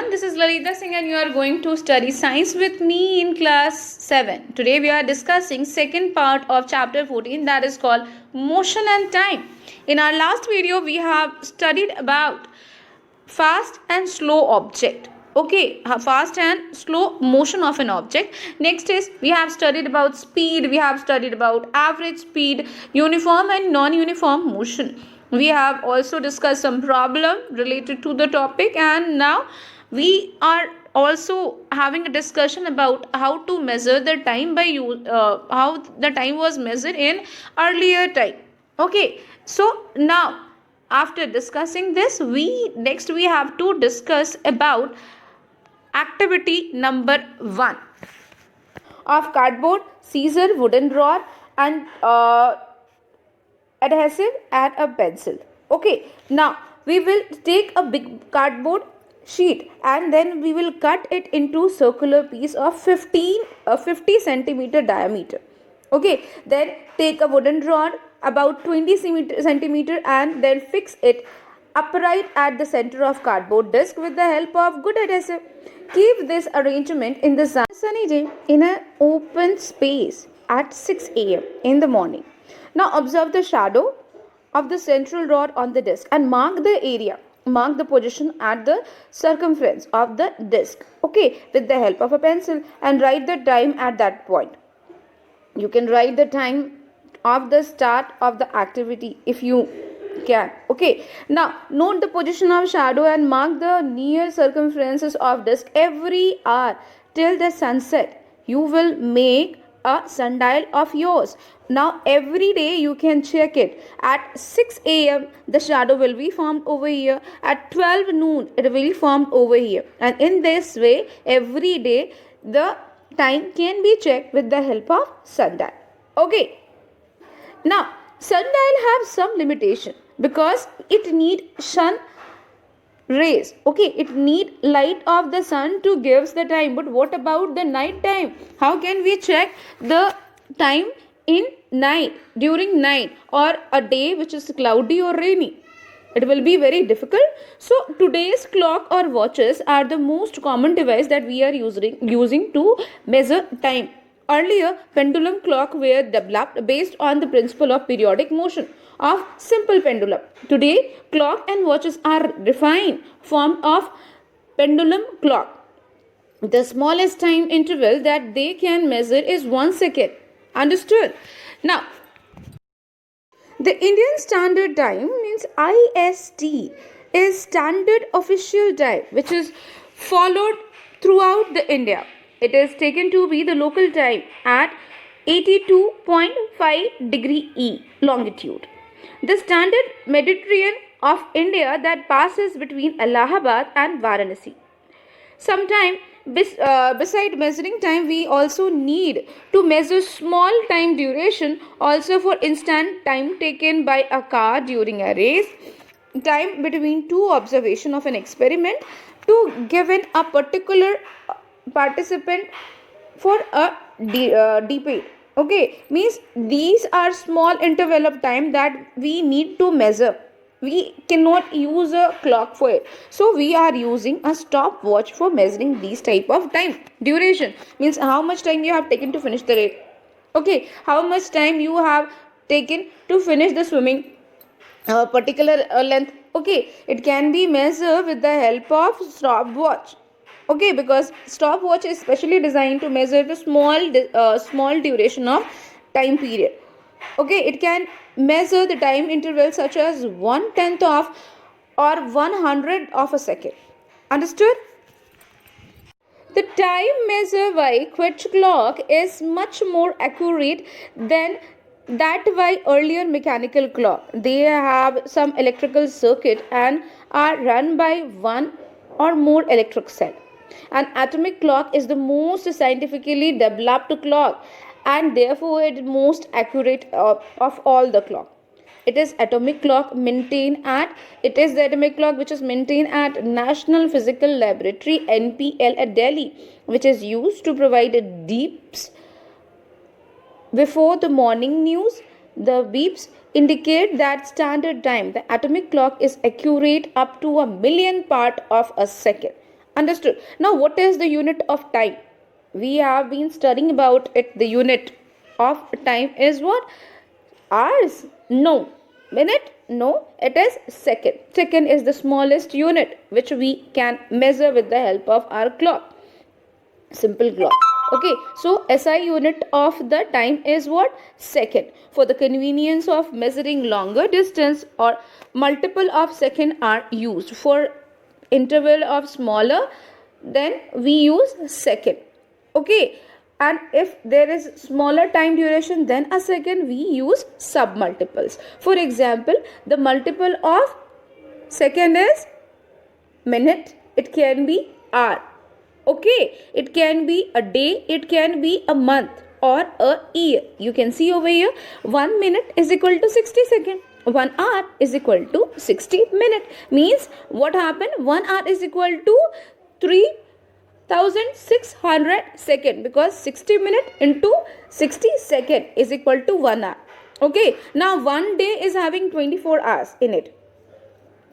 everyone, this is Lalita Singh and you are going to study science with me in class 7. Today we are discussing second part of chapter 14, that is called motion and time. In our last video we have studied about fast and slow object. Okay, fast and slow motion of an object. Next is we have studied about speed, we have studied about average speed, uniform and non-uniform motion. We have also discussed some problem related to the topic, and now we are also having a discussion about how to measure the time by how the time was measured in earlier time. Okay, so now after discussing this, we have to discuss about activity number 1 of cardboard, scissor, wooden rod, and adhesive and a pencil. Okay, now we will take a big cardboard sheet and then we will cut it into circular piece of 50 centimeter diameter. Okay, then take a wooden rod about 20 centimeter and then fix it upright at the center of cardboard disc with the help of good adhesive. Keep this arrangement in the sunny day in an open space at 6 a.m. in the morning. Now observe the shadow of the central rod on the disc and mark the area. Mark the position at the circumference of the disc. Okay, with the help of a pencil, and write the time at that point. You can write the time of the start of the activity if you can. Okay, now note the position of shadow and mark the near circumferences of disc every hour till the sunset. You will make a sundial of yours. Now every day you can check it. At 6 a.m. the shadow will be formed over here. At 12 noon it will be formed over here. And in this way every day the time can be checked with the help of sundial. Okay. Now sundial have some limitation because it need sun rays. Okay, it need light of the sun to gives the time. But what about the night time? How can we check the time in night, during night, or a day which is cloudy or rainy? It will be very difficult. So today's clock or watches are the most common device that we are using to measure time. Earlier, pendulum clock were developed based on the principle of periodic motion of simple pendulum. Today, clock and watches are refined form of pendulum clock. The smallest time interval that they can measure is 1 second. Understood? Now, the Indian Standard Time means IST is standard official time which is followed throughout the India. It is taken to be the local time at 82.5 degree E longitude. The standard Mediterranean of India that passes between Allahabad and Varanasi. Sometime beside measuring time, we also need to measure small time duration, also for instant time taken by a car during a race, time between two observation of an experiment to given a particular participant for a debate. Okay, means these are small interval of time that we need to measure. We cannot use a clock for it, so we are using a stopwatch for measuring these type of time duration. Means how much time you have taken to finish the race. Okay, how much time you have taken to finish the swimming particular length. Okay, it can be measured with the help of stopwatch. Okay, because stopwatch is specially designed to measure the small duration of time period. Okay, it can measure the time interval such as 1/10 of or 100 of a second. Understood? The time measured by Quetch clock is much more accurate than that by earlier mechanical clock. They have some electrical circuit and are run by one or more electric cell. An atomic clock is the most scientifically developed clock and therefore it is most accurate of all the clock. It is the atomic clock which is maintained at National Physical Laboratory NPL at Delhi, which is used to provide beeps before the morning news. The beeps indicate that standard time. The atomic clock is accurate up to a million part of a second. Understood. Now, what is the unit of time? We have been studying about it. The unit of time is what? Hours? No. Minute? No. It is second. Second is the smallest unit which we can measure with the help of our clock. Simple clock. Okay, so SI unit of the time is what? Second. For the convenience of measuring longer distance or multiple of second are used. For interval of smaller, then we use second. Okay, and if there is smaller time duration than a second, we use submultiples. For example, the multiple of second is minute, it can be hour. Okay, it can be a day, it can be a month or a year. You can see over here, 1 minute is equal to 60 seconds. 1 hour is equal to 60 minutes. Means what happened? 1 hour is equal to 3600 second, because 60 minute into 60 second is equal to 1 hour. Okay, now 1 day is having 24 hours in it.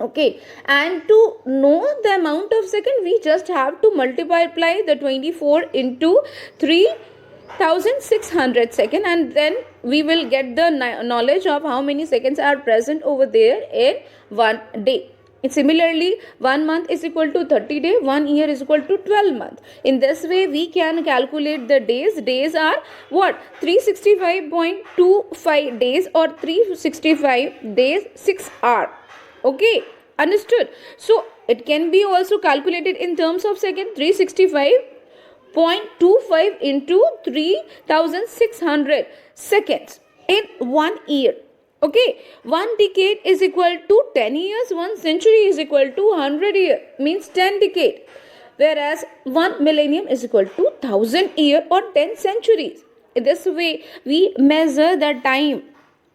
Okay, and to know the amount of second, we just have to multiply the 24 into 3600 second, and then we will get the knowledge of how many seconds are present over there in 1 day. And similarly, 1 month is equal to 30 days, 1 year is equal to 12 months. In this way, we can calculate the days. Days are what? 365.25 days or 365 days 6 hours. Okay, understood. So it can be also calculated in terms of second. 365.25 into 3600 seconds in 1 year. Okay, 1 decade is equal to 10 years, 1 century is equal to 100 years, means 10 decade, whereas 1 millennium is equal to 1000 year or 10 centuries. In this way, we measure the time.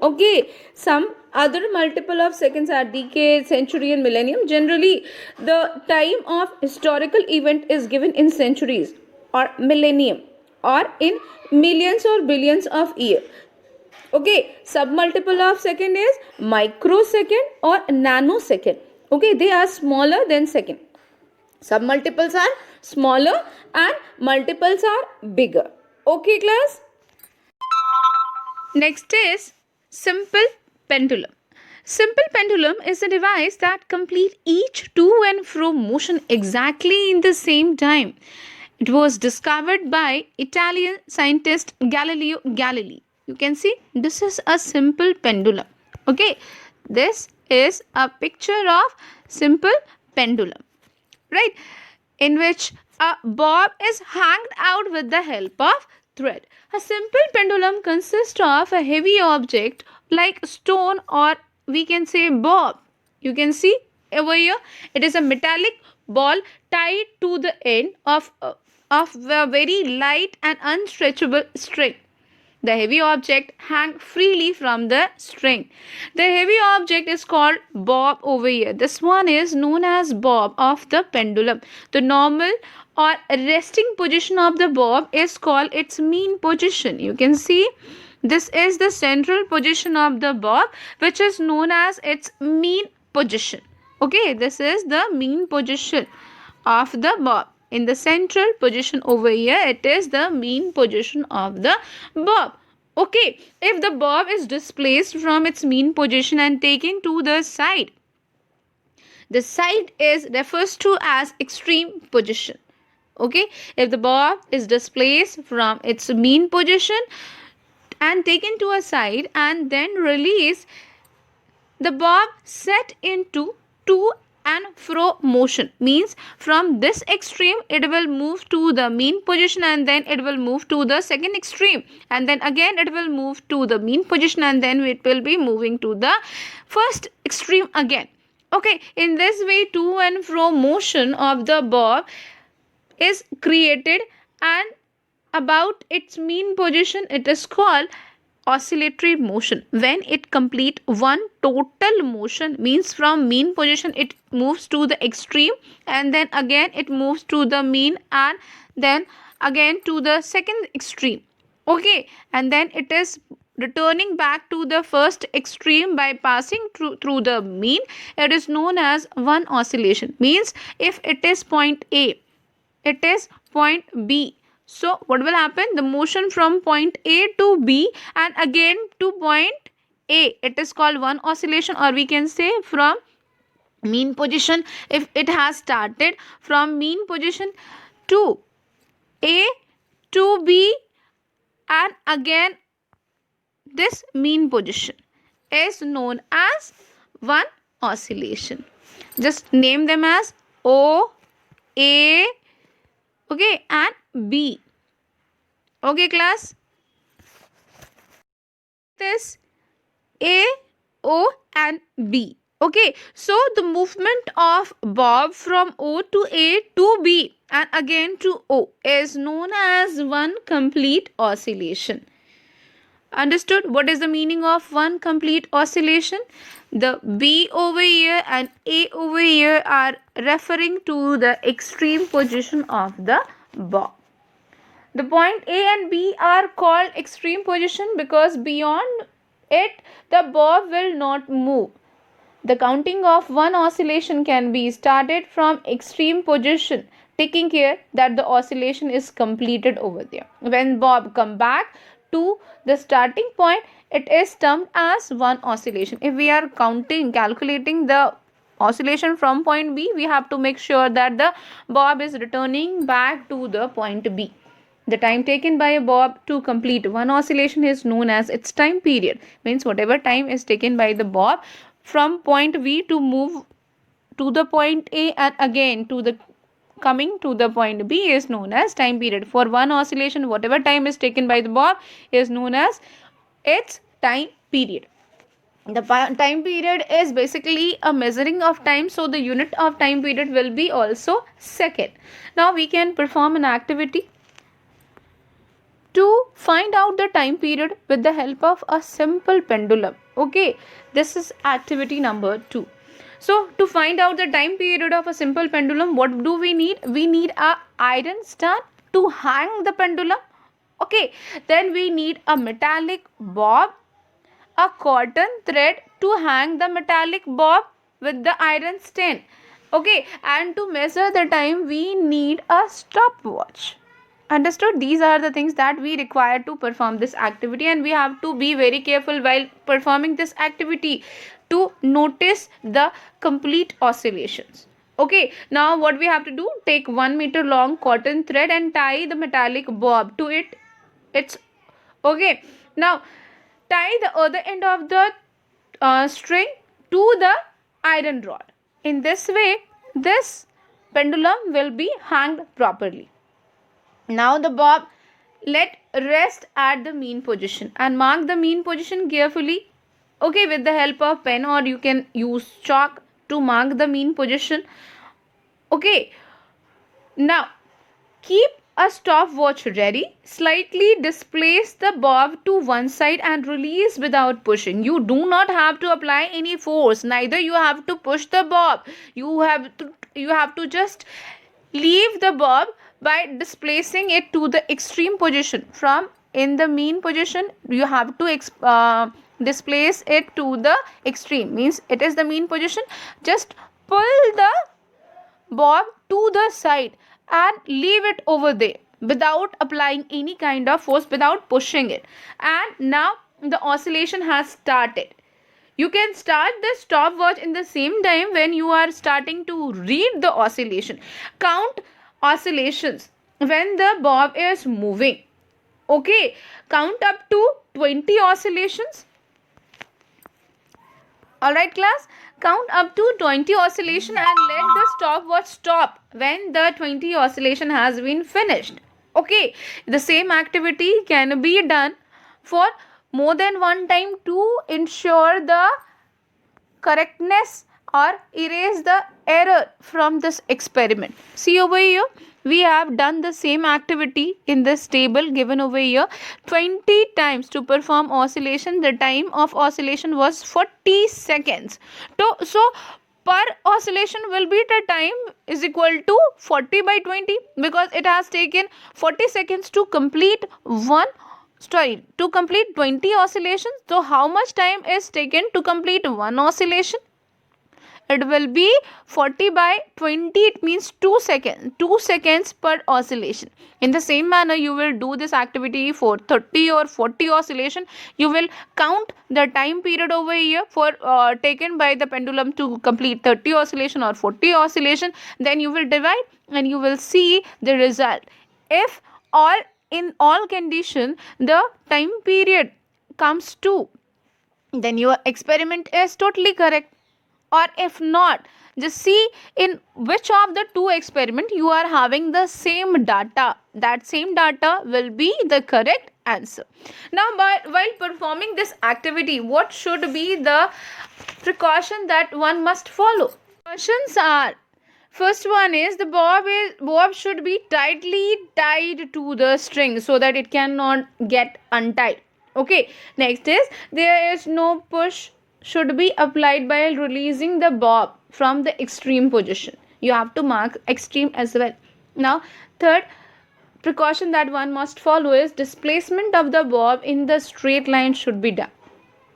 Okay, some other multiple of seconds are decade, century and millennium. Generally, the time of historical event is given in centuries or millennium or in millions or billions of years. Okay, submultiple of second is microsecond or nanosecond. Okay, they are smaller than second. Submultiples are smaller and multiples are bigger. Okay, class? Next is simple pendulum. Simple pendulum is a device that complete each to and fro motion exactly in the same time. It was discovered by Italian scientist Galileo Galilei. You can see this is a simple pendulum. Okay, this is a picture of simple pendulum, right, in which a bob is hanged out with the help of thread. A simple pendulum consists of a heavy object like stone, or we can say bob. You can see over here, it is a metallic ball tied to the end of a very light and unstretchable string. The heavy object hang freely from the string. The heavy object is called bob over here. This one is known as bob of the pendulum. The normal or resting position of the bob is called its mean position. You can see this is the central position of the bob, which is known as its mean position. Okay, this is the mean position of the bob. In the central position over here, it is the mean position of the bob. Okay, if the bob is displaced from its mean position and taken to the side is refers to as extreme position. Okay, if the bob is displaced from its mean position and taken to a side and then release, the bob set into to and fro motion, means from this extreme it will move to the mean position and then it will move to the second extreme, and then again it will move to the mean position and then it will be moving to the first extreme again. Okay, in this way to and fro motion of the bob is created, and about its mean position it is called oscillatory motion. When it complete one total motion, means from mean position it moves to the extreme and then again it moves to the mean and then again to the second extreme. Okay, and then it is returning back to the first extreme by passing through the mean, it is known as one oscillation. Means if it is point A, it is point B. So what will happen? The motion from point A to B and again to point A, it is called one oscillation, or we can say from mean position, if it has started from mean position to A to B and again this mean position is known as one oscillation. Just name them as O, A, okay, and B. Okay, class. This A, O, and B. Okay, so the movement of bob from O to A to B and again to O is known as one complete oscillation. Understood? What is the meaning of one complete oscillation? The B over here and A over here are referring to the extreme position of the bob. The point A and B are called extreme position because beyond it the bob will not move. The counting of one oscillation can be started from extreme position, taking care that the oscillation is completed over there. When bob come back to the starting point, it is termed as one oscillation. If we are calculating the oscillation from point B, we have to make sure that the bob is returning back to the point B. The time taken by a bob to complete one oscillation is known as its time period. Means whatever time is taken by the bob from point B to move to the point A and again to the coming to the point B is known as time period. For one oscillation, whatever time is taken by the bob is known as its time period. The time period is basically a measuring of time, so the unit of time period will be also second. Now we can perform an activity to find out the time period with the help of a simple pendulum. Okay, this is activity number 2. So to find out the time period of a simple pendulum, what do we need? We need a iron stud to hang the pendulum. Okay, then we need a metallic bob, a cotton thread to hang the metallic bob with the iron stand. Okay, and to measure the time we need a stopwatch. Understood? These are the things that we require to perform this activity, and we have to be very careful while performing this activity to notice the complete oscillations. Okay, now what we have to do? Take 1 meter long cotton thread and tie the metallic bob to it. It's okay. Now tie the other end of the string to the iron rod. In this way, this pendulum will be hanged properly. Now the bob let rest at the mean position and mark the mean position carefully. Okay, with the help of pen, or you can use chalk to mark the mean position. Okay, now keep a stopwatch ready. Slightly displace the bob to one side and release without pushing. You do not have to apply any force, neither you have to push the bob. You have to just leave the bob by displacing it to the extreme position. From in the mean position, you have to displace it to the extreme. Means it is the mean position. Just pull the bob to the side and leave it over there without applying any kind of force, without pushing it. And now the oscillation has started. You can start the stopwatch in the same time when you are starting to read the oscillation. Count oscillations when the bob is moving. Okay, count up to 20 oscillations. Alright class, count up to 20 oscillation and let the stopwatch stop when the 20 oscillation has been finished. Okay, the same activity can be done for more than one time to ensure the correctness or erase the error from this experiment. See over here, we have done the same activity in this table given over here 20 times. To perform oscillation, the time of oscillation was 40 seconds. So per oscillation will be the time is equal to 40 by 20 because it has taken 40 seconds to complete one sorry, to complete 20 oscillations. So how much time is taken to complete one oscillation? It will be 40 by 20. It means 2 seconds. 2 seconds per oscillation. In the same manner, you will do this activity for 30 or 40 oscillation. You will count the time period over here for taken by the pendulum to complete 30 oscillation or 40 oscillation. Then you will divide and you will see the result. If all in all condition the time period comes to, then your experiment is totally correct. Or if not, just see in which of the two experiment you are having the same data. That same data will be the correct answer. Now, while performing this activity, what should be the precaution that one must follow? Precautions are, first one is the bob should be tightly tied to the string so that it cannot get untied. Okay. Next is there is no push should be applied by releasing the bob from the extreme position. You have to mark extreme as well. Now, third precaution that one must follow is displacement of the bob in the straight line should be done.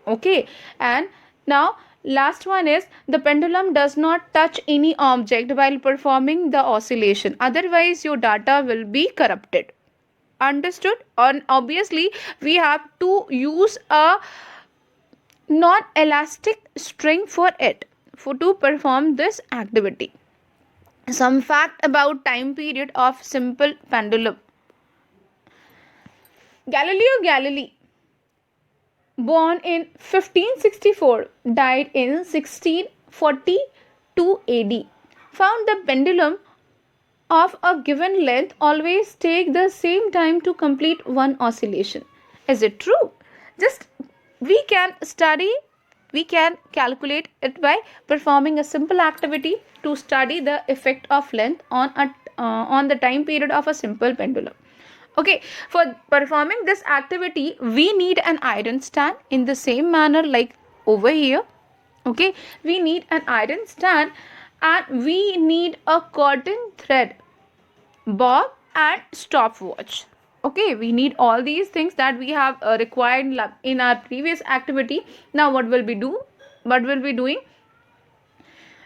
Okay. And now last one is the pendulum does not touch any object while performing the oscillation, otherwise your data will be corrupted. Understood? And obviously we have to use a non-elastic string for it to perform this activity. Some fact about time period of simple pendulum. Galileo Galilei, born in 1564, died in 1642 AD, found the pendulum of a given length always take the same time to complete one oscillation. Is it true? Just we can calculate it by performing a simple activity to study the effect of length on the time period of a simple pendulum. Okay, for performing this activity, we need an iron stand in the same manner like over here. Okay, we need an iron stand and we need a cotton thread, bob and stopwatch. Okay, we need all these things that we have required in our previous activity. Now what will we do? What will be doing?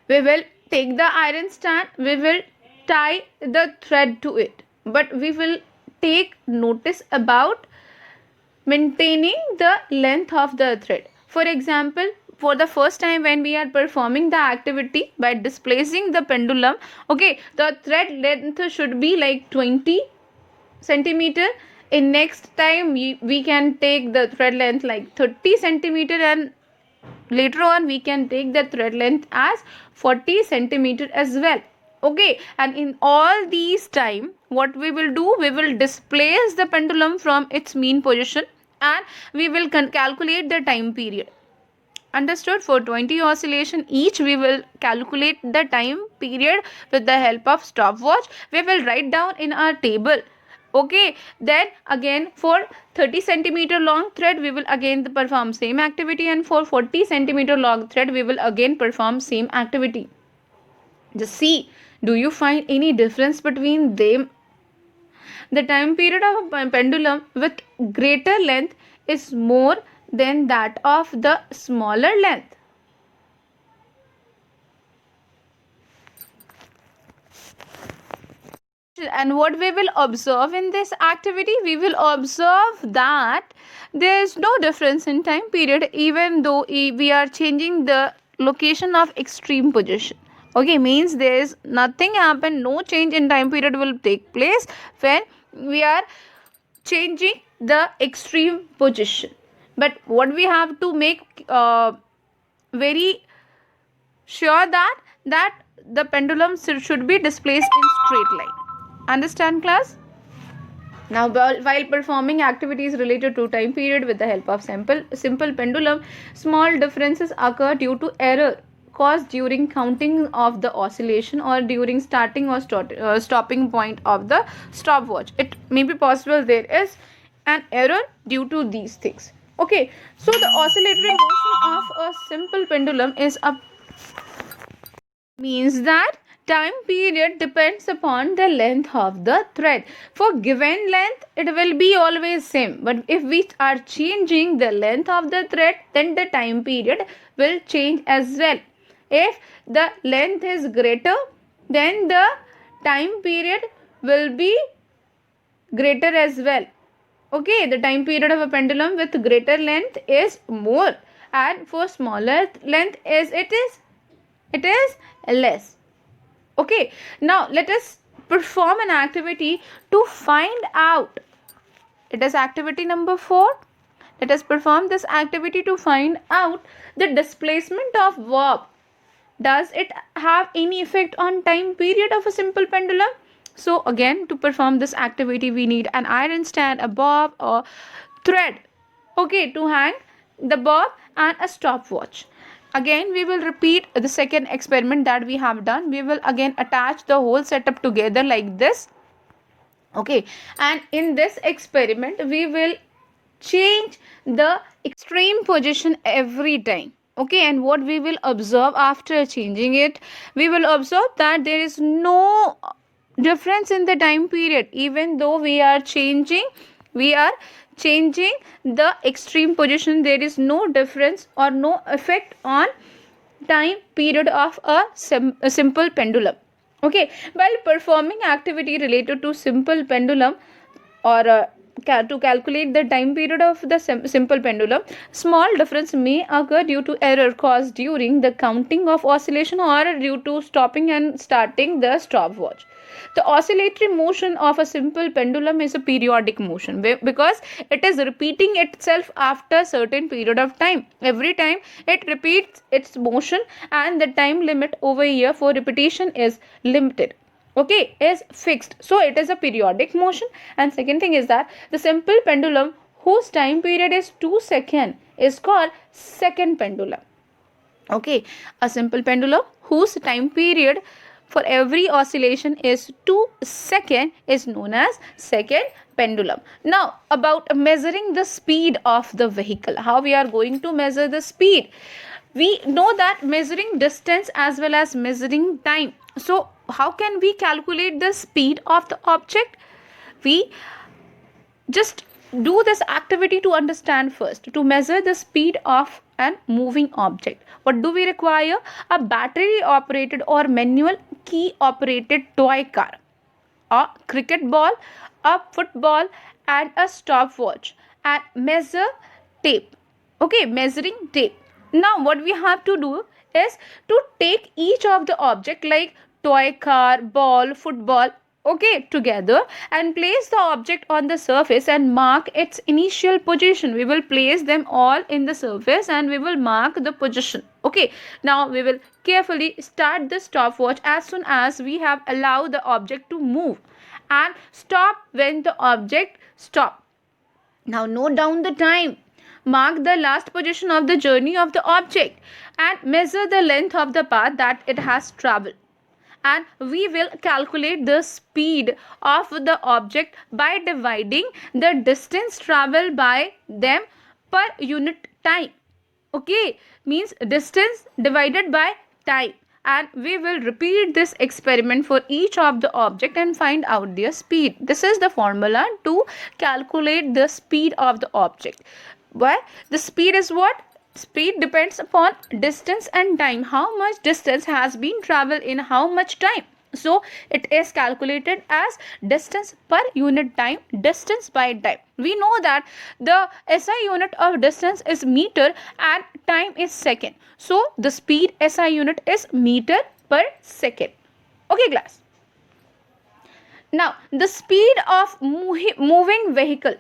We will take the iron stand, we will tie the thread to it, but we will take notice about maintaining the length of the thread. For example, for the first time when we are performing the activity by displacing the pendulum, okay, the thread length should be like 20 centimeter. In next time we can take the thread length like 30 centimeter, and later on we can take the thread length as 40 centimeter as well. Okay, and in all these time what we will do, we will displace the pendulum from its mean position and we will calculate the time period. Understood? For 20 oscillation each, we will calculate the time period with the help of stopwatch. We will write down in our table. Okay, then again for 30 centimeter long thread we will again perform same activity, and for 40 centimeter long thread we will again perform same activity. Just see, do you find any difference between them? The time period of a pendulum with greater length is more than that of the smaller length. And what we will observe in this activity, we will observe that there is no difference in time period even though we are changing the location of extreme position. Okay, means there is nothing happen, no change in time period will take place when we are changing the extreme position. But what we have to make very sure that the pendulum should be displaced in straight line. Understand, class? Now, while performing activities related to time period with the help of simple pendulum, small differences occur due to error caused during counting of the oscillation or during starting or stopping point of the stopwatch. It may be possible there is an error due to these things. Okay, so the oscillatory motion of a simple pendulum is means that time period depends upon the length of the thread. For given length, it will be always same. But if we are changing the length of the thread, then the time period will change as well. If the length is greater, then the time period will be greater as well. Okay, the time period of a pendulum with greater length is more, and for smaller length it is less. Okay, now let us perform an activity to find out. It is activity number 4. Let us perform this activity to find out the displacement of bob. Does it have any effect on time period of a simple pendulum? So again, to perform this activity, we need an iron stand, a bob or thread, okay, to hang the bob, and a stopwatch. Again, we will repeat the second experiment that we have done. We will again attach the whole setup together like this. Okay, and in this experiment, we will change the extreme position every time. Okay, and what we will observe after changing it, we will observe that there is no difference in the time period. Even though we are changing the extreme position, there is no difference or no effect on time period of a simple pendulum. Okay, while performing activity related to simple pendulum, or to calculate the time period of the simple pendulum, small difference may occur due to error caused during the counting of oscillation or due to stopping and starting the stopwatch. The oscillatory motion of a simple pendulum is a periodic motion because it is repeating itself after a certain period of time. Every time it repeats its motion, and the time limit over here for repetition is limited. Okay, is fixed. So it is a periodic motion. And second thing is that the simple pendulum whose time period is 2 seconds is called second pendulum. Okay, a simple pendulum whose time period for every oscillation is 2 seconds is known as second pendulum. Now about measuring the speed of the vehicle. How we are going to measure the speed? We know that measuring distance as well as measuring time. So how can we calculate the speed of the object? We just do this activity to understand first. To measure the speed of an moving object, what do we require? A battery operated or manual key operated toy car, a cricket ball, a football, and a stopwatch, and measure tape. Okay, measuring tape. Now what we have to do is to take each of the object like toy car, ball, football, okay, together, and place the object on the surface and mark its initial position. We will place them all in the surface and we will mark the position. Okay, now we will carefully start the stopwatch as soon as we have allowed the object to move, and stop when the object stop. Now note down the time. Mark the last position of the journey of the object and measure the length of the path that it has traveled. And we will calculate the speed of the object by dividing the distance traveled by them per unit time. Okay, means distance divided by time. And we will repeat this experiment for each of the object and find out their speed. This is the formula to calculate the speed of the object. Why? The speed is what? Speed depends upon distance and time. How much distance has been traveled in how much time? So it is calculated as distance per unit time, distance by time. We know that the SI unit of distance is meter and time is second. So the speed SI unit is meter per second. Okay, class. Now the speed of moving vehicle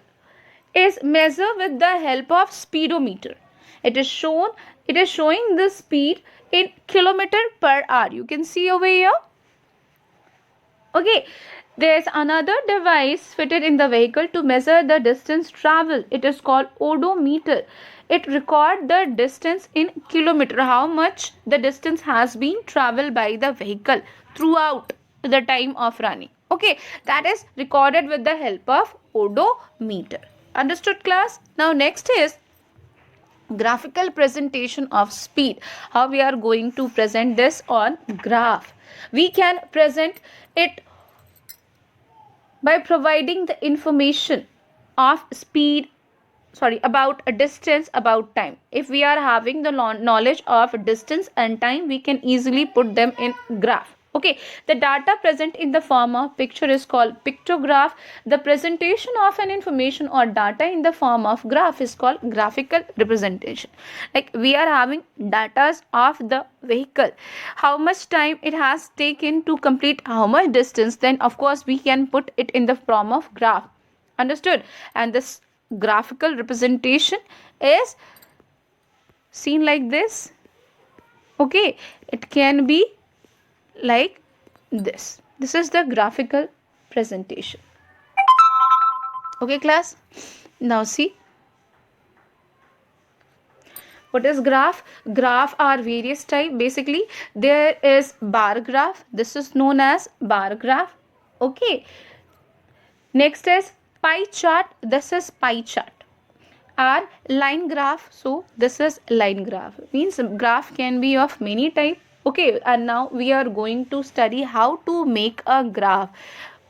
is measured with the help of speedometer. It is showing the speed in kilometer per hour. You can see over here. Okay, there is another device fitted in the vehicle to measure the distance traveled. It is called odometer. It records the distance in kilometer, how much the distance has been traveled by the vehicle throughout the time of running. Okay, that is recorded with the help of odometer. Understood, class? Now next is graphical presentation of speed. How we are going to present this on graph? We can present it by providing the information of speed, about a distance, about time. If we are having the knowledge of distance and time, we can easily put them in graph. Okay, the data present in the form of picture is called pictograph. The presentation of an information or data in the form of graph is called graphical representation. Like we are having data of the vehicle, how much time it has taken to complete how much distance, then of course we can put it in the form of graph. Understood? And this graphical representation is seen like this. Okay, it can be like this. This is the graphical presentation. Okay, class. Now see, what is graph? Graph are various type. Basically, there is bar graph. This is known as bar graph. Okay. Next is pie chart. This is pie chart. Or line graph. So this is line graph. Means graph can be of many type. Okay, and now we are going to study how to make a graph.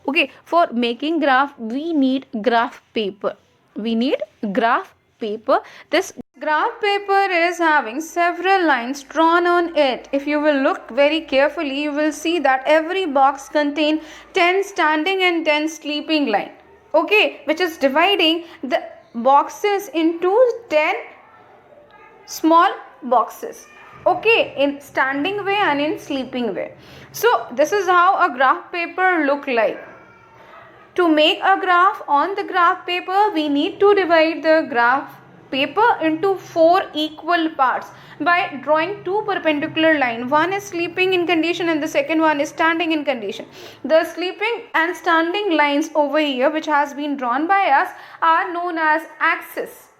Okay, for making graph we need graph paper. We need graph paper. This graph paper is having several lines drawn on it. If you will look very carefully, you will see that every box contains 10 standing and 10 sleeping line. Okay, which is dividing the boxes into 10 small boxes. Okay, in standing way and in sleeping way. So this is how a graph paper look like. To make a graph on the graph paper, we need to divide the graph paper into 4 equal parts by drawing 2 perpendicular lines. One is sleeping in condition and the second one is standing in condition. The sleeping and standing lines over here, which has been drawn by us, are known as axis.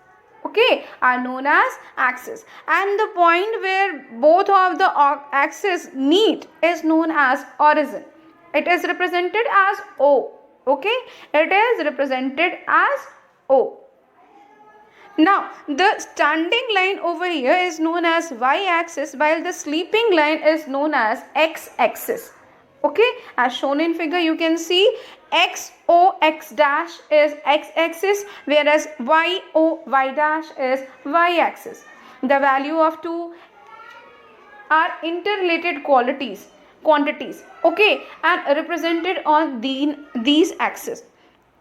Okay, are known as axis, and the point where both of the axes meet is known as origin. It is represented as O. Okay, it is represented as O. Now the standing line over here is known as y-axis, while the sleeping line is known as x-axis. Okay, as shown in figure, you can see x dash is x-axis, whereas y dash is y-axis. The value of two are interrelated quantities. Okay, and represented on these axes.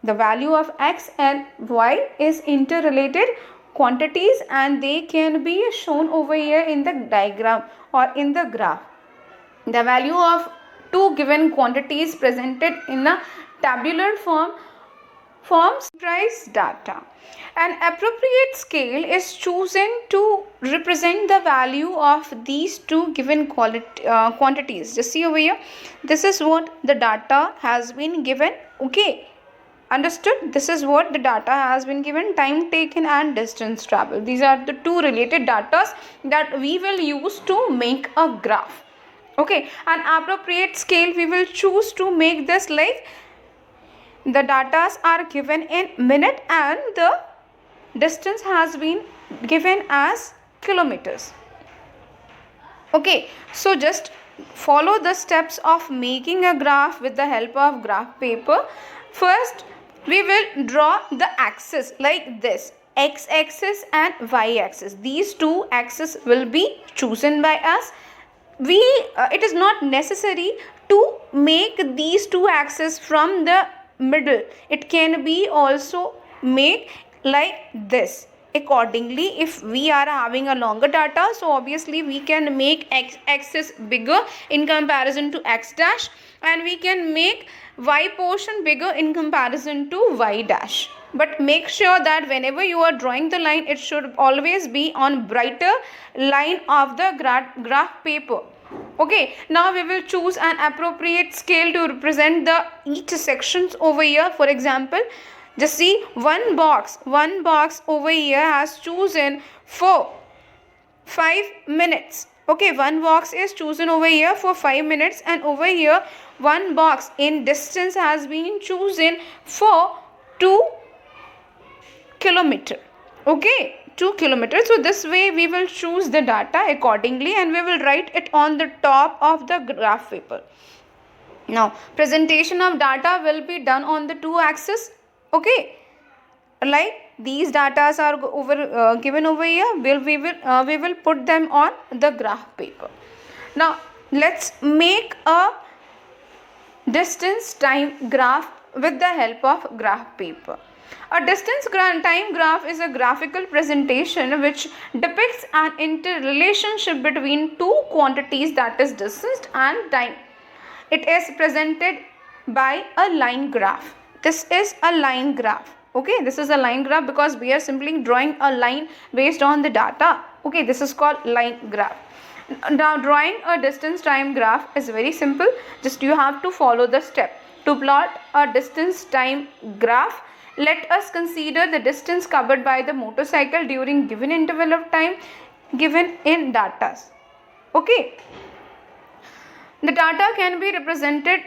The value of x and y is interrelated quantities, and they can be shown over here in the diagram or in the graph. The value of two given quantities presented in a tabular forms price data. An appropriate scale is chosen to represent the value of these two given quantities. Just see over here. This is what the data has been given. Okay. Understood? This is what the data has been given: time taken and distance traveled. These are the two related data that we will use to make a graph. Okay, an appropriate scale we will choose to make this like the data are given in minute and the distance has been given as kilometers. Okay, so just follow the steps of making a graph with the help of graph paper. First, we will draw the axis like this, x-axis and y-axis. These two axes will be chosen by us. It is not necessary to make these two axes from the middle. It can be also made like this. Accordingly, if we are having a longer data, so obviously we can make x-axis bigger in comparison to x dash, and we can make y portion bigger in comparison to y dash. But make sure that whenever you are drawing the line, it should always be on brighter line of the graph paper. Okay, now we will choose an appropriate scale to represent the each sections over here. For example, just see one box over here has chosen for 5 minutes. Okay, one box is chosen over here for 5 minutes, and over here one box in distance has been chosen for 2 kilometer. Okay, 2 kilometers. So this way we will choose the data accordingly and we will write it on the top of the graph paper. Now presentation of data will be done on the two axes. Okay, like these datas are given over here. We will put them on the graph paper. Now let's make a distance time graph with the help of graph paper. A distance time graph is a graphical presentation which depicts an interrelationship between two quantities, that is distance and time. It is presented by a line graph. This is a line graph. Okay, this is a line graph because we are simply drawing a line based on the data. Okay, this is called line graph. Now drawing a distance time graph is very simple. Just you have to follow the step. To plot a distance time graph, let us consider the distance covered by the motorcycle during given interval of time given in data. Okay. The data can be represented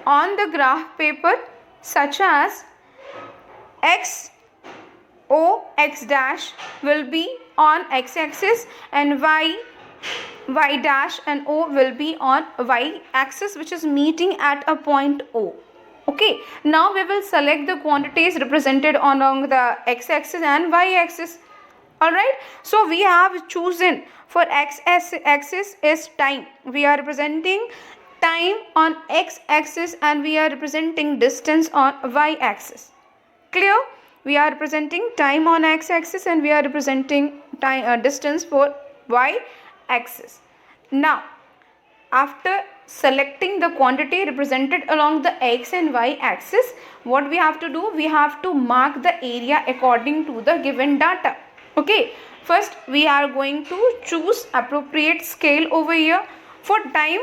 on the graph paper such as x dash will be on x-axis and y dash and o will be on y-axis, which is meeting at a point O. Okay, now we will select the quantities represented along the x-axis and y-axis. Alright, so we have chosen for x-axis is time. We are representing time on x-axis and we are representing distance on y-axis. Clear? We are representing time on x-axis and we are representing time distance for y-axis. Now, after selecting the quantity represented along the x and y axis, what we have to do? We have to mark the area according to the given data. Okay, first we are going to choose appropriate scale over here. For time,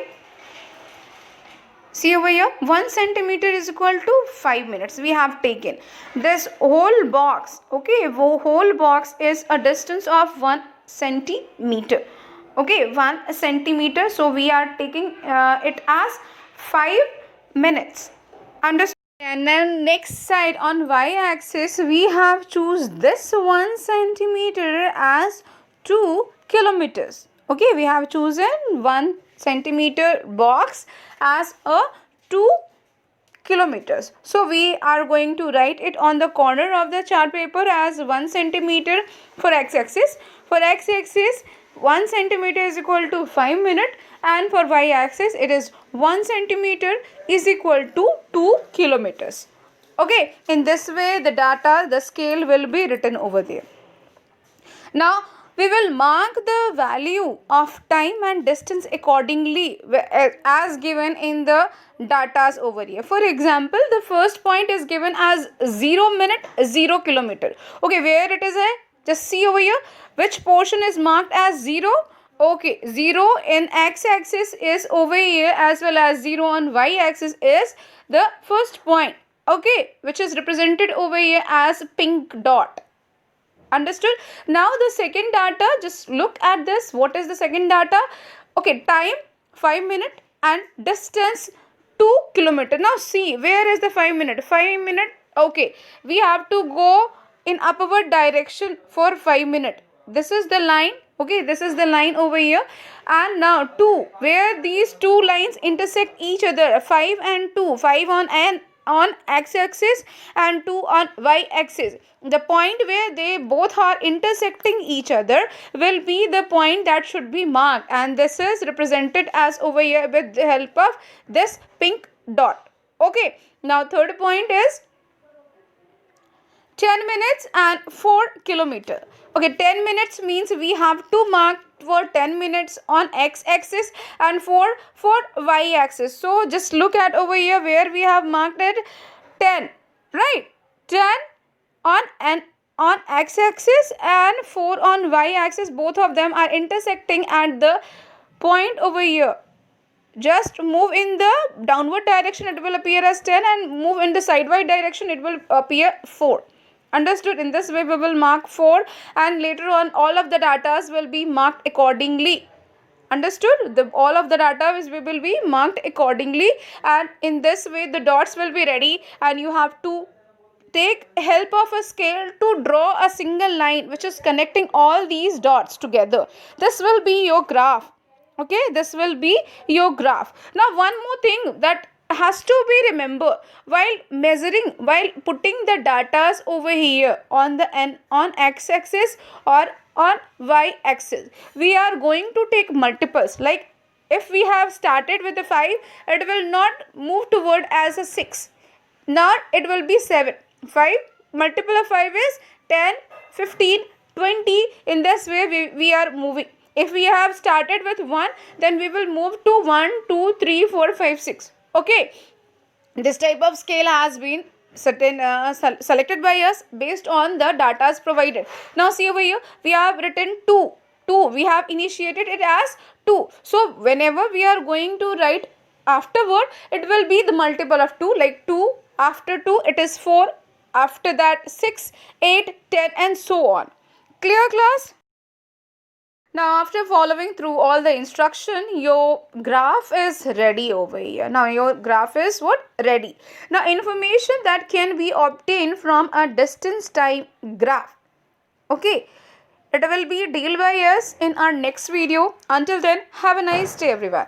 see over here, 1 centimeter is equal to 5 minutes. We have taken this whole box. Okay, whole box is a distance of 1 centimeter. Okay, 1 centimeter. So we are taking it as 5 minutes. Understand? And then next side on y-axis, we have choose this 1 centimeter as 2 kilometers. Okay, we have chosen 1 centimeter box as a 2 kilometers. So we are going to write it on the corner of the chart paper as 1 centimeter for x-axis. For x-axis, 1 centimeter is equal to 5 minutes, and for y-axis it is 1 centimeter is equal to 2 kilometers. Okay, in this way the data, the scale will be written over there. Now we will mark the value of time and distance accordingly as given in the datas over here. For example, the first point is given as 0 minute 0 kilometer. Okay, where it is just see over here which portion is marked as 0. Okay, 0 in x-axis is over here as well as 0 on y-axis is the first point. Okay, which is represented over here as pink dot. Understood? Now the second data, just look at this. What is the second data? Okay, time 5 minutes and distance 2 kilometer. Now see, where is the 5 minute? 5 minute. Okay, we have to go in upward direction for 5 minutes. This is the line. Okay, this is the line over here. And now 2, where these two lines intersect each other, 5 and 2, 5 on x-axis and 2 on y-axis. The point where they both are intersecting each other will be the point that should be marked, and this is represented as over here with the help of this pink dot. Okay, now third point is 10 minutes and 4 kilometer. Okay, 10 minutes means we have to mark for 10 minutes on x-axis and 4 for y-axis. So just look at over here where we have marked it 10, right? 10 on x-axis and 4 on y-axis. Both of them are intersecting at the point over here. Just move in the downward direction, it will appear as 10, and move in the sidewise direction, it will appear 4. Understood? In this way we will mark 4, and later on all of the datas will be marked accordingly. Understood? All of the data will be marked accordingly, and in this way the dots will be ready and you have to take help of a scale to draw a single line which is connecting all these dots together. This will be your graph. Okay, this will be your graph. Now one more thing that has to be remembered while measuring, while putting the datas over here on the on x-axis or on y-axis, we are going to take multiples. Like if we have started with a 5, it will not move toward as a 6. Now it will be 7. 5 multiple of 5 is 10, 15, 20. In this way we are moving. If we have started with 1, then we will move to 1, 2, 3, 4, 5, 6. Okay, this type of scale has been selected by us based on the data provided. Now see over here, we have written 2. We have initiated it as 2. So whenever we are going to write afterward, it will be the multiple of 2, like 2, after 2 it is 4, after that 6, 8, 10 and so on. Clear, class? Now after following through all the instruction, your graph is ready over here. Now your graph is what? Ready. Now information that can be obtained from a distance time graph. Okay. It will be dealt by us in our next video. Until then, have a nice day everyone.